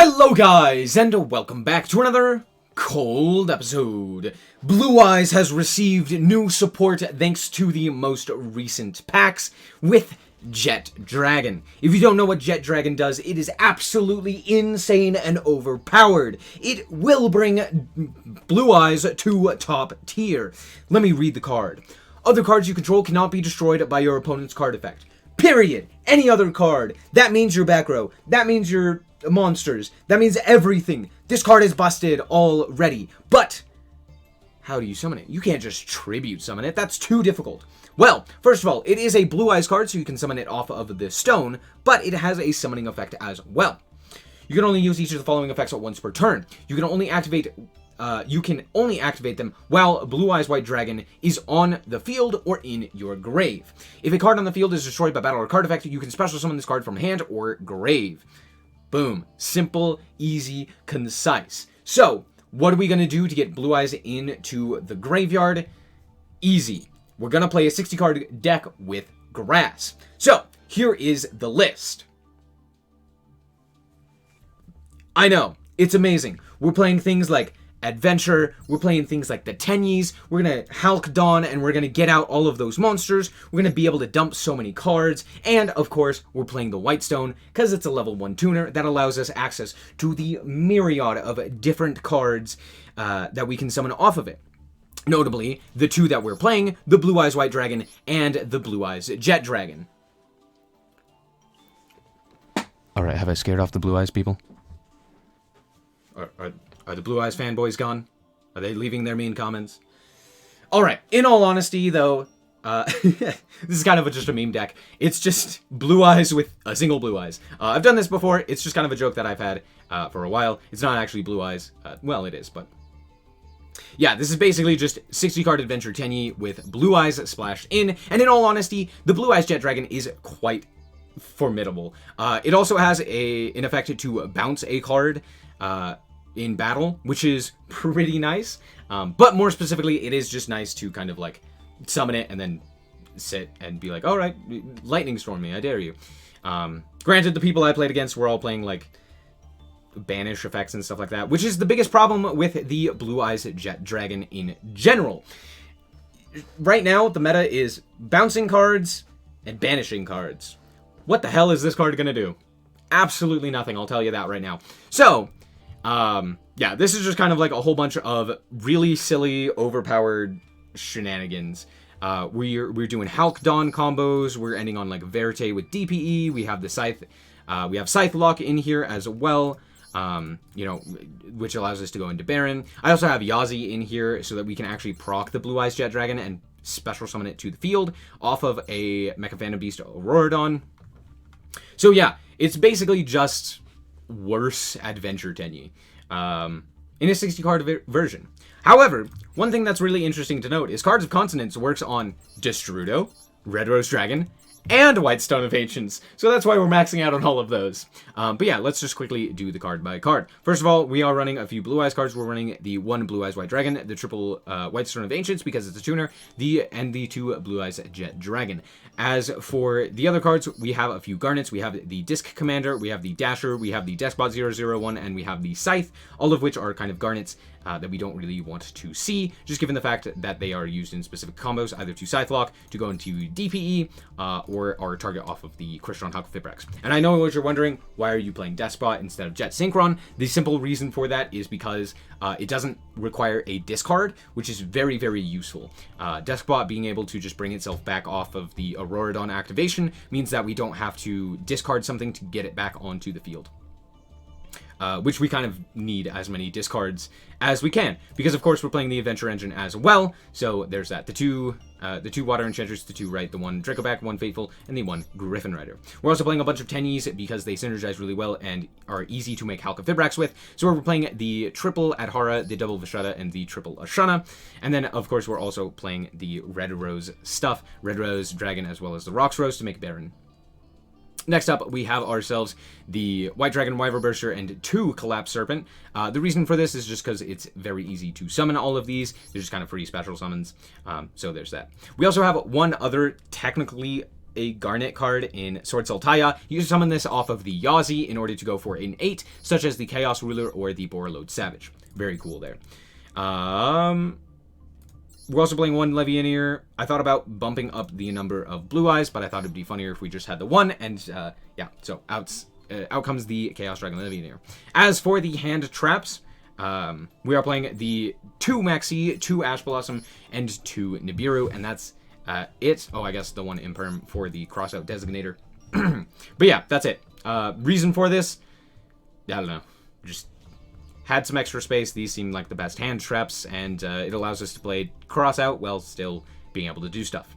Hello guys, and welcome back to another cold episode. Blue Eyes has received new support thanks to the most recent packs with Jet Dragon. If you don't know what Jet Dragon does, it is absolutely insane and overpowered. It will bring Blue Eyes to top tier. Let me read the card. Other cards you control cannot be destroyed by your opponent's card effect. Period. Any other card. That means your back row. That means your monsters. That means everything. This card is busted already. But how do you summon it? You can't just tribute summon it. That's too difficult. Well, first of all, it is a Blue Eyes card, so you can summon it off of the stone, but it has a summoning effect as well. You can only use each of the following effects at once per turn. You can only activate them while Blue Eyes White Dragon is on the field or in your grave. If a card on the field is destroyed by battle or card effect, you can special summon this card from hand or grave. Boom. Simple, easy, concise. So, what are we going to do to get Blue Eyes into the graveyard? Easy. We're going to play a 60-card deck with grass. So, here is the list. I know, it's amazing. We're playing things like Adventure, we're playing things like the Tenyis, we're going to Hulk Dawn, and we're going to get out all of those monsters, we're going to be able to dump so many cards, and of course, we're playing the Whitestone, because it's a level 1 tuner that allows us access to the myriad of different cards that we can summon off of it. Notably, the two that we're playing, the Blue Eyes White Dragon and the Blue Eyes Jet Dragon. Alright, have I scared off the Blue Eyes people? Are the Blue Eyes fanboys gone? Are they leaving their mean comments? Alright, in all honesty, though, this is kind of just a meme deck. It's just Blue Eyes with a single Blue Eyes. I've done this before. It's just kind of a joke that I've had for a while. It's not actually Blue Eyes. Well, it is, but yeah, this is basically just 60-card Adventure Tenyi with Blue Eyes splashed in. And in all honesty, the Blue Eyes Jet Dragon is quite formidable. It also has an effect to bounce a card in battle, which is pretty nice. But more specifically, it is just nice to kind of like summon it and then sit and be like, all right, lightning storm me, I dare you. Granted, the people I played against were all playing like banish effects and stuff like that, which is the biggest problem with the Blue Eyes Jet Dragon in general. Right now, the meta is bouncing cards and banishing cards. What the hell is this card gonna do? Absolutely nothing, I'll tell you that right now. So, yeah, this is just kind of like a whole bunch of really silly, overpowered shenanigans. We're doing Hulk Dawn combos, we're ending on like Verte with DPE, we have the Scythe, we have Scythe Lock in here as well. You know, which allows us to go into Baron. I also have Yazi in here so that we can actually proc the Blue Eyes Jet Dragon and special summon it to the field off of a Mecha Phantom Beast Auroradon. So yeah, it's basically just worse Adventure Tenyi in a 60-card version. However, one thing that's really interesting to note is Cards of Consonance works on Destrudo, Red Rose Dragon, and Whitestone of Ancients, so that's why we're maxing out on all of those. But yeah, let's just quickly do the card by card. First of all, we are running a few Blue Eyes cards. We're running the 1 Blue Eyes White Dragon, the triple Whitestone of Ancients because it's a tuner, and the 2 Blue Eyes Jet Dragon. As for the other cards, we have a few Garnets. We have the Disc Commander, we have the Dasher, we have the Despot 001, and we have the Scythe, all of which are kind of Garnets that we don't really want to see, just given the fact that they are used in specific combos, either to Scythe Lock, to go into DPE, or are target off of the Crystron Hulk Fibrax. And I know what you're wondering, why are you playing Despot instead of Jet Synchron? The simple reason for that is because it doesn't require a discard, which is very, very useful. Despot being able to just bring itself back off of the Auroradon activation means that we don't have to discard something to get it back onto the field. Which we kind of need as many discards as we can, because of course we're playing the Adventure Engine as well, so there's that. The two Water Enchanters, the 2 right, the 1 Dracoback, 1 Fateful, and the 1 Griffin Rider. We're also playing a bunch of Tenyis because they synergize really well and are easy to make Halka Fibrax with, so we're playing the triple Adhara, the double Vishada, and the triple Ashana, and then of course we're also playing the Red Rose stuff, Red Rose Dragon, as well as the Rocks Rose to make Baron. Next up, we have ourselves the White Dragon Wyvern Burster and 2 Collapse Serpent. The reason for this is just because it's very easy to summon all of these. They're just kind of free special summons, so there's that. We also have one other technically a Garnet card in Sword Soul Taya, you summon this off of the Yazi in order to go for an 8, such as the Chaos Ruler or the Borreload Savage. Very cool there. We're also playing one Levianeer. I thought about bumping up the number of Blue Eyes, but I thought it'd be funnier if we just had the one, and yeah, so out comes the Chaos Dragon Levianeer. As for the hand traps, we are playing the 2 Maxi, 2 Ash Blossom, and 2 Nibiru, and that's it. Oh, I guess the one Imperm for the Crossout Designator. But yeah, that's it. Reason for this, I don't know, just had some extra space. These seem like the best hand traps, and it allows us to play Crossout while still being able to do stuff.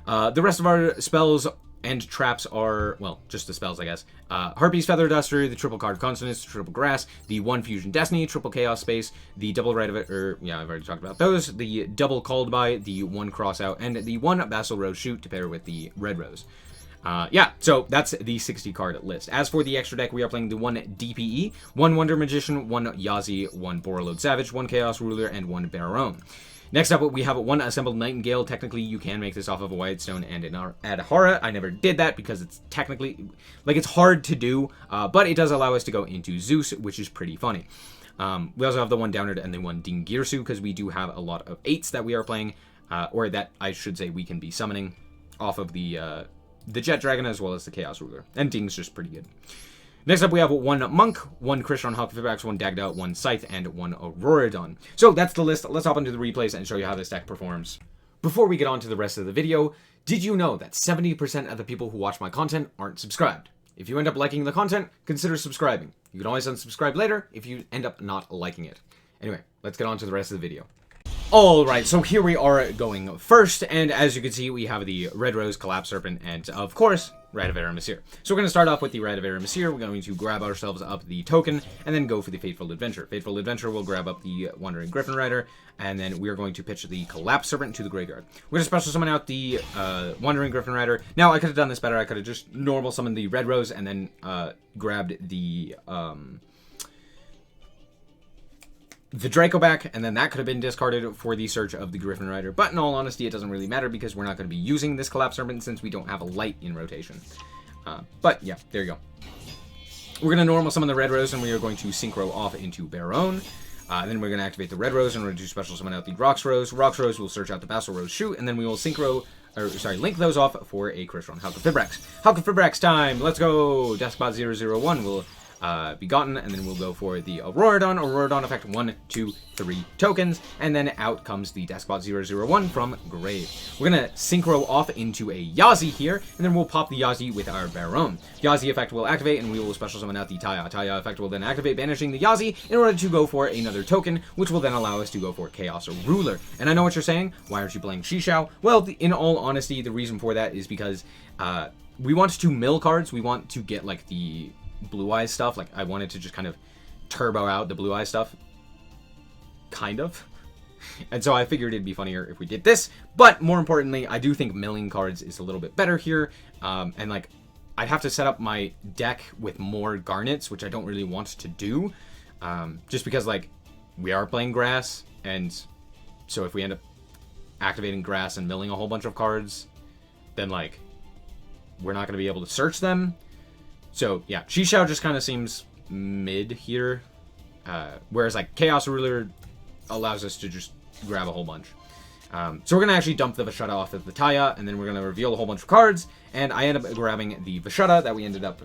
The rest of our spells and traps are, well, just the spells, I guess. Harpy's Feather Duster, the triple Card of Consonance, triple Grass, the 1 Fusion Destiny, triple Chaos Space, the double Red of it, yeah, I've already talked about those, the double Called By, the 1 Crossout, and the 1 Basil Rose Shoot to pair with the Red Rose. Yeah, so that's the 60 card list. As for the extra deck, we are playing the 1 DPE, 1 Wonder Magician, 1 Yazi, 1 Borreload Savage, 1 Chaos Ruler, and 1 Baron. Next up, we have 1 Assembled Nightingale. Technically, you can make this off of a Whitestone and an Adhara. I never did that because it's technically, like, it's hard to do, but it does allow us to go into Zeus, which is pretty funny. We also have the 1 Downerd and the 1 Dingirsu, because we do have a lot of 8s that we are playing, or that I should say we can be summoning off of the Jet Dragon as well as the Chaos Ruler. And Ding's just pretty good. Next up, we have 1 Monk, 1 Krishron Huckleback, 1 Dagda, 1 Scythe, and 1 Auroradon. So that's the list. Let's hop into the replays and show you how this deck performs. Before we get on to the rest of the video, did you know that 70% of the people who watch my content aren't subscribed? If you end up liking the content, consider subscribing. You can always unsubscribe later if you end up not liking it. Anyway, let's get on to the rest of the video. Alright, so here we are going first, and as you can see, we have the Red Rose, Collapse Serpent, and of course, Radivera Messir. So we're going to start off with the Radivera Messir. We're going to grab ourselves up the token, and then go for the Fateful Adventure. Fateful Adventure will grab up the Wandering Griffin Rider, and then we're going to pitch the Collapse Serpent to the graveyard. We're going to special summon out the Wandering Griffin Rider. Now, I could have done this better. I could have just normal summoned the Red Rose, and then grabbed the Draco back, and then that could have been discarded for the search of the Griffin Rider. But in all honesty, it doesn't really matter because we're not going to be using this Collapse Serpent since we don't have a light in rotation. But yeah, there you go. We're going to normal summon the Red Rose, and we are going to Synchro off into Baron. Then we're going to activate the Red Rose, and we're going to special summon out the Rox Rose. Rox Rose will search out the Basil Rose Shoot, and then we will link those off for a Krishron Halqifibrax. Halqifibrax time! Let's go! Despot 001 will be gotten, and then we'll go for the Auroradon. Auroradon effect 1, 2, 3 tokens, and then out comes the Despot 001 from grave. We're gonna Synchro off into a Yazi here, and then we'll pop the Yazi with our Baron. Yazi effect will activate, and we will special summon out the Taya. Taya effect will then activate, banishing the Yazi in order to go for another token, which will then allow us to go for Chaos Ruler. And I know what you're saying, why aren't you playing Shishao? Well, in all honesty, the reason for that is because we want to mill cards. We want to get like the Blue Eyes stuff. Like, I wanted to just kind of turbo out the Blue Eyes stuff. Kind of. And so I figured it'd be funnier if we did this. But more importantly, I do think milling cards is a little bit better here. And like, I'd have to set up my deck with more Garnets, which I don't really want to do. Just because, like, we are playing Grass. And so if we end up activating Grass and milling a whole bunch of cards, then, like, we're not going to be able to search them. So, yeah, Shishao just kind of seems mid here. Whereas, like, Chaos Ruler allows us to just grab a whole bunch. So we're going to actually dump the Vashetta off of the Taya, and then we're going to reveal a whole bunch of cards. And I end up grabbing the Vashetta that we ended up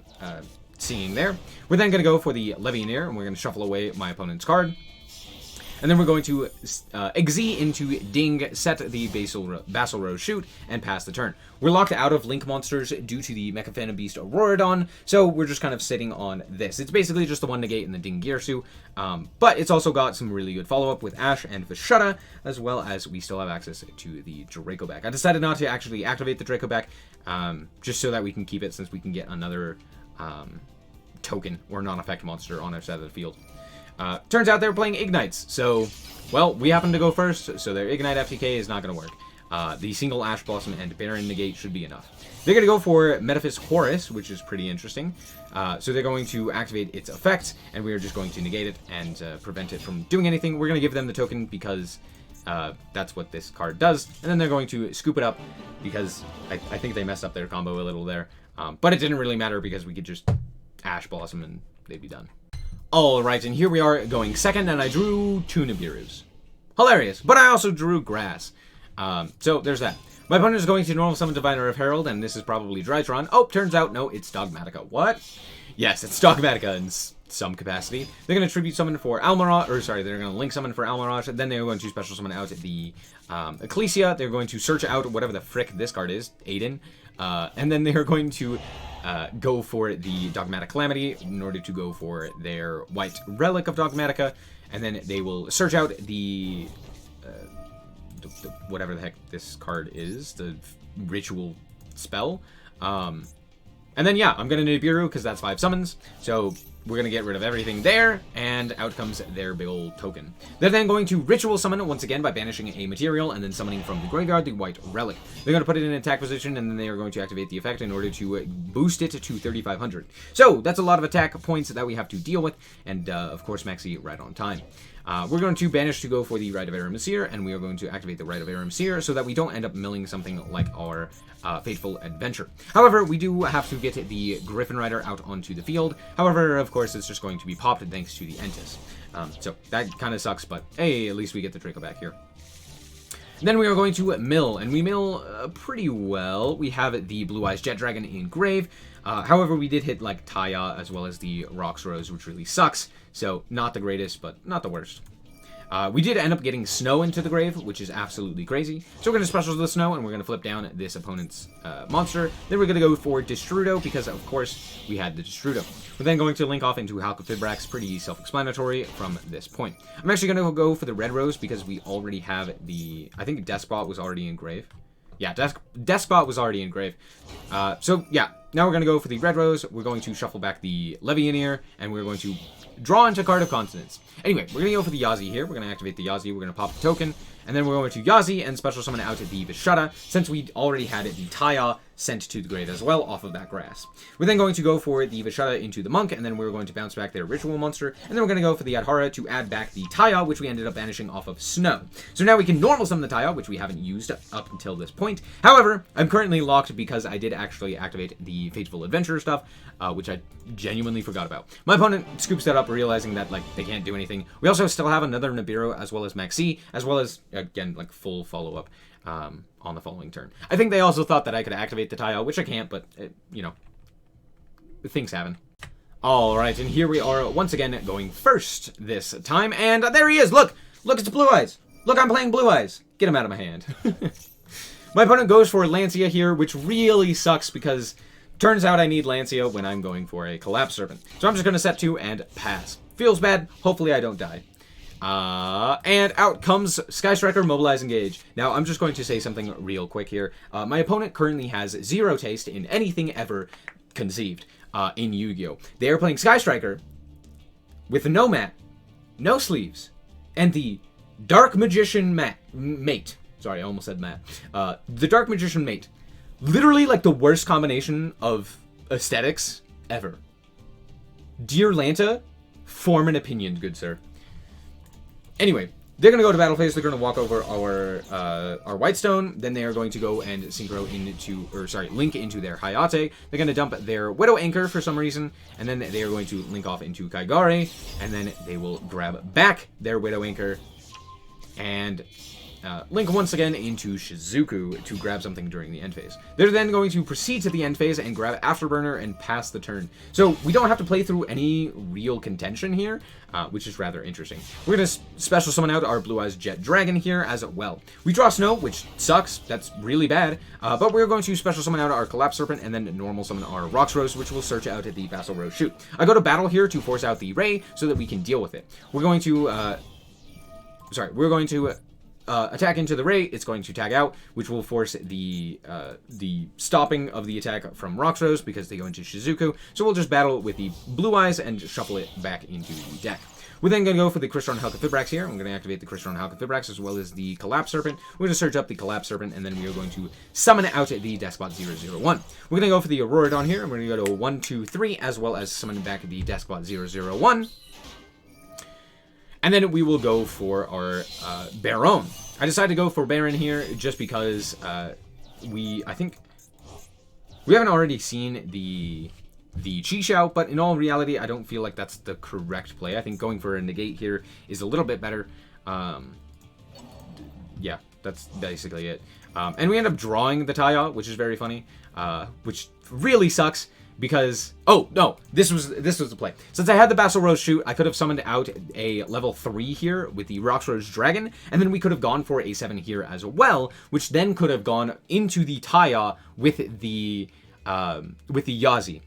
seeing there. We're then going to go for the Levianeer, and we're going to shuffle away my opponent's card. And then we're going to Exi into Ding, set the Basil Rose Shoot, and pass the turn. We're locked out of Link monsters due to the Mecha Phantom Beast Auroradon, so we're just kind of sitting on this. It's basically just the 1 negate and the Dingirsu, but it's also got some really good follow-up with Ash and Vashetta, as well as we still have access to the Draco back. I decided not to actually activate the Draco back, just so that we can keep it since we can get another token or non-effect monster on our side of the field. Turns out they were playing Ignites, so, well, we happen to go first, so their Ignite FTK is not going to work. The single Ash Blossom and Baron Negate should be enough. They're going to go for Metaphys Horus, which is pretty interesting. So they're going to activate its effect, and we are just going to negate it and prevent it from doing anything. We're going to give them the token because That's what this card does. And then they're going to scoop it up because I think they messed up their combo a little there. But it didn't really matter because we could just Ash Blossom and they'd be done. Alright, and here we are going second, and I drew 2 Nibirus. Hilarious, but I also drew grass. So there's that. My opponent is going to normal summon Diviner of Herald, and this is probably Drytron. Oh, turns out, no, it's Dogmatica. What? Yes, it's Dogmatica in some capacity. They're going to tribute summon for Almirage, or sorry, they're going to link summon for Almirage, then they're going to special summon out the Ecclesia. They're going to search out whatever the frick this card is, Aiden, and then they're going to go for the Dogmatic Calamity in order to go for their white Relic of Dogmatica, and then they will search out the whatever the heck this card is, the ritual spell. And then, yeah, I'm going to Nibiru because that's 5 summons. So we're going to get rid of everything there, and out comes their big old token. They're then going to ritual summon once again by banishing a material and then summoning from the graveyard the white relic. They're going to put it in attack position, and then they are going to activate the effect in order to boost it to 3,500. So that's a lot of attack points that we have to deal with, and of course, Maxi right on time. We're going to banish to go for the Rite of Aram Seer, and we are going to activate the Rite of Aram Seer so that we don't end up milling something like our Fateful Adventure. However, we do have to get the Griffin Rider out onto the field. However, of course, it's just going to be popped thanks to the Entis. So that kind of sucks, but hey, at least we get the Draco back here. Then we are going to mill, and we mill pretty well. We have the Blue Eyes Jet Dragon in grave. However, we did hit like Taya as well as the Rocks Rose, which really sucks. So not the greatest, but not the worst. We did end up getting Snow into the grave, which is absolutely crazy. So we're going to special the Snow, and we're going to flip down this opponent's monster. Then we're going to go for Destrudo, because of course we had the Destrudo. We're then going to link off into Halqifibrax, pretty self-explanatory from this point. I'm actually going to go for the Red Rose, because we already have the... I think Despot was already in grave. Yeah, Despot was already in grave. So yeah, now we're going to go for the Red Rose. We're going to shuffle back the Levianeer, and we're going to draw into Card of Consonance. Anyway, we're going to go for the Yazi here. We're going to activate the Yazi. We're going to pop the token. And then we're going to Yazi and special summon out the Vishada, since we already had the Taya sent to the grave as well off of that grass. We're then going to go for the Vishada into the Monk, and then we're going to bounce back their Ritual Monster. And then we're going to go for the Adhara to add back the Taya, which we ended up banishing off of Snow. So now we can normal summon the Taya, which we haven't used up until this point. However, I'm currently locked because I did actually activate the Fateful Adventure stuff, which I genuinely forgot about. My opponent scoops that up, realizing that like they can't do anything. We also still have another Nibiru as well as Maxi, as well as, again, like full follow-up on the following turn. I think they also thought that I could activate the Tile, which I can't, but, you know, things happen. Alright, and here we are once again going first this time, and there he is! Look! Look, it's Blue Eyes! Look, I'm playing Blue Eyes! Get him out of my hand. My opponent goes for Lancia here, which really sucks because turns out I need Lancia when I'm going for a Collapse Serpent. So I'm just going to set 2 and pass. Feels bad. Hopefully I don't die. And out comes Sky Striker, Mobilize, Engage. Now, I'm just going to say something real quick here. My opponent currently has 0 taste in anything ever conceived in Yu-Gi-Oh! They are playing Sky Striker with no mat, no sleeves, and the Dark Magician mate. Sorry, I almost said mat. The Dark Magician mate. Literally, like, the worst combination of aesthetics ever. Dear Lanta, form an opinion, good sir. Anyway, they're going to go to battle phase. They're going to walk over our Whitestone. Then they are going to go and synchro into, or sorry, link into their Hayate. They're going to dump their Widow Anchor for some reason. And then they are going to link off into Kaigare. And then they will grab back their Widow Anchor and link once again into Shizuku to grab something during the end phase. They're then going to proceed to the end phase and grab Afterburner and pass the turn. So we don't have to play through any real contention here, which is rather interesting. We're going to special summon out our Blue Eyes Jet Dragon here as well. We draw Snow, which sucks. That's really bad. But we're going to special summon out our Collapse Serpent and then normal summon our Rocks Rose, which will search out at the Vassal Rose Shoot. I go to battle here to force out the Ray so that we can deal with it. We're going to... attack into the Ray. It's going to tag out, which will force the stopping of the attack from Rocks Rose because they go into Shizuku. So we'll just battle with the Blue Eyes and shuffle it back into the deck. We're then going to go for the Crystron Halqifibrax here. I'm going to activate the Crystron Halqifibrax as well as the Collapse Serpent. We're going to search up the Collapse Serpent, and then we are going to summon out the Despot 001. We're going to go for the Auroradon here. I'm going to go to 1, 2, 3, as well as summon back the Despot 001. And then we will go for our Baron. I decided to go for Baron here just because I think we haven't already seen the Chi Xiao, but in all reality, I don't feel like that's the correct play. I think going for a negate here is a little bit better. Yeah, that's basically it. And we end up drawing the Taya, which is very funny, which really sucks because, oh no, this was the play. Since I had the Basil Rose shoot, I could have summoned out a level 3 here with the Roxrose Dragon, and then we could have gone for a 7 here as well, which then could have gone into the Taya with the Yazi.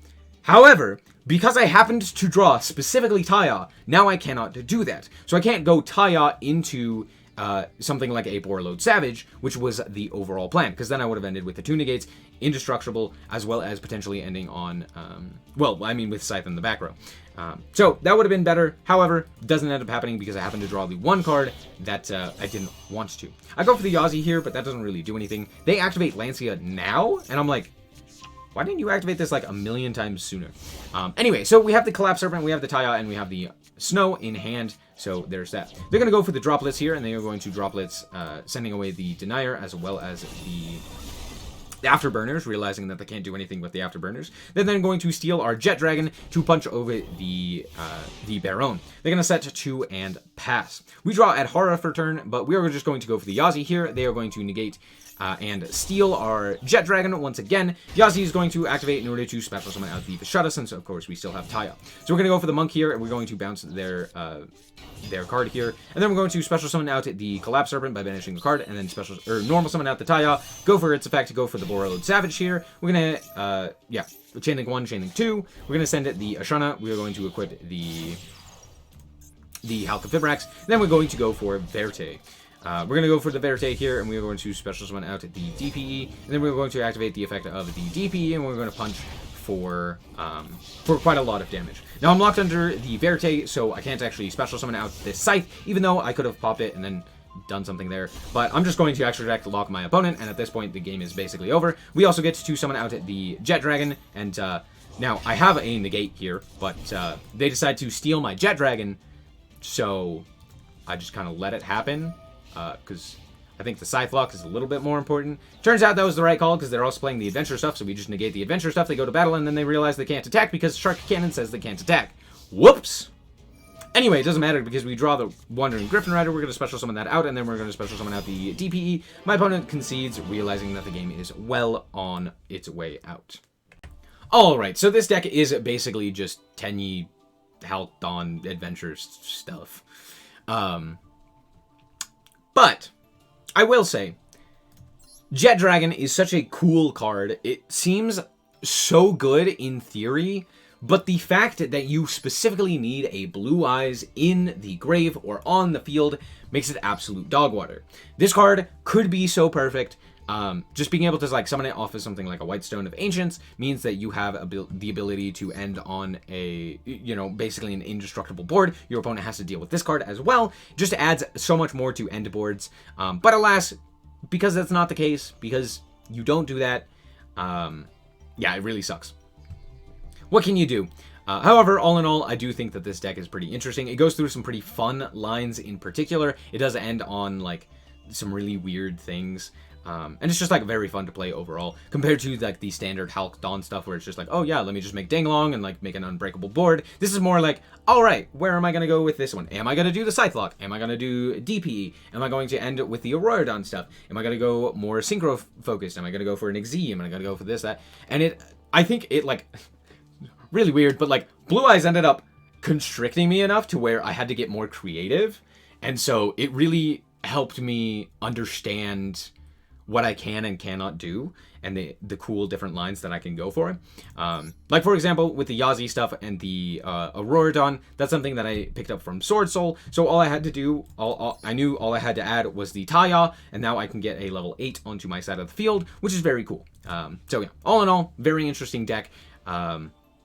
However, because I happened to draw specifically Taya, now I cannot do that. So I can't go Taya into something like a Borreload Savage, which was the overall plan, because then I would have ended with the 2 negates, Indestructible, as well as potentially ending on, with Scythe in the back row. So that would have been better. However, doesn't end up happening because I happened to draw the 1 card that I didn't want to. I go for the Yazi here, but that doesn't really do anything. They activate Lancia now, and I'm like, why didn't you activate this like a million times sooner? Anyway, so we have the Collapse Serpent, we have the Taya, and we have the Snow in hand. So there's that. They're going to go for the Droplets here, and they are going to Droplets, sending away the Denier as well as the Afterburners, realizing that they can't do anything with the Afterburners. They're then going to steal our Jet Dragon to punch over the Baron. They're going to set 2 and pass. We draw at Hara for turn, but we are just going to go for the Yazi here. They are going to negate and steal our Jet Dragon once again. Yazi is going to activate in order to special summon out the Vishada, since of course we still have Taya. So we're going to go for the Monk here, and we're going to bounce their card here, and then we're going to special summon out the Collapse Serpent by banishing the card, and then normal summon out the Taya, go for its effect, go for the Borreload Savage here. We're going to, Chainlink 1, Chainlink 2. We're going to send it the Ashana. We are going to equip the Halka Fibrax. Then we're going to go for Verte. We're going to go for the Verte here, and we're going to special summon out the DPE, and then we're going to activate the effect of the DPE, and we're going to punch for quite a lot of damage. Now I'm locked under the Verte, so I can't actually special summon out this Scythe, even though I could have popped it and then done something there. But I'm just going to extract lock my opponent, and at this point the game is basically over. We also get to summon out the Jet Dragon, and now I have a negate here, but they decide to steal my Jet Dragon, so I just kind of let it happen. Because I think the Scythe lock is a little bit more important. Turns out that was the right call, because they're also playing the adventure stuff, so we just negate the adventure stuff, they go to battle, and then they realize they can't attack because Shark Cannon says they can't attack. Whoops! Anyway, it doesn't matter, because we draw the Wandering Griffin Rider, we're going to special summon that out, and then we're going to special summon out the DPE. My opponent concedes, realizing that the game is well on its way out. Alright, so this deck is basically just Tenyi, Halcyon, adventure stuff. But I will say, Jet Dragon is such a cool card. It seems so good in theory, but the fact that you specifically need a Blue Eyes in the grave or on the field makes it absolute dog water. This card could be so perfect. Just being able to like summon it off of something like a White Stone of Ancients means that you have the ability to end on a, basically an indestructible board. Your opponent has to deal with this card as well. Just adds so much more to end boards. But alas, because that's not the case, because you don't do that, it really sucks. What can you do? However, all in all, I do think that this deck is pretty interesting. It goes through some pretty fun lines in particular. It does end on like some really weird things. And it's just like very fun to play overall compared to like the standard Hulk Dawn stuff where it's just like, oh yeah, let me just make Danglong and like make an unbreakable board. This is more like, all right, where am I going to go with this one? Am I going to do the Scythe Lock? Am I going to do DPE? Am I going to end with the Aurora Dawn stuff? Am I going to go more synchro focused? Am I going to go for an XZ? Am I going to go for this, that? And I think it like really weird, but like Blue Eyes ended up constricting me enough to where I had to get more creative. And so it really helped me understand what I can and cannot do, and the cool different lines that I can go for. Like, for example, with the Yazi stuff and the Aurora Dawn, that's something that I picked up from Sword Soul, so all I had to do, I knew all I had to add was the Taya, and now I can get a level 8 onto my side of the field, which is very cool. So yeah, all in all, very interesting deck.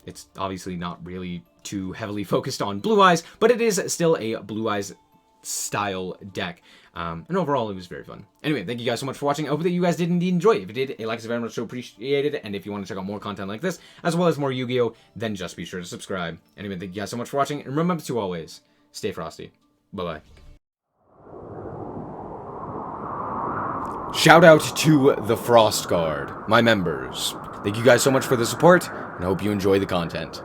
It's obviously not really too heavily focused on Blue Eyes, but it is still a Blue Eyes style deck. And overall, it was very fun. Anyway, thank you guys so much for watching. I hope that you guys did indeed enjoy it. If you did, a like is very much so appreciated. And if you want to check out more content like this, as well as more Yu-Gi-Oh!, then just be sure to subscribe. Anyway, thank you guys so much for watching. And remember to always stay frosty. Bye-bye. shout out to the Frost Guard, my members. Thank you guys so much for the support, and I hope you enjoy the content.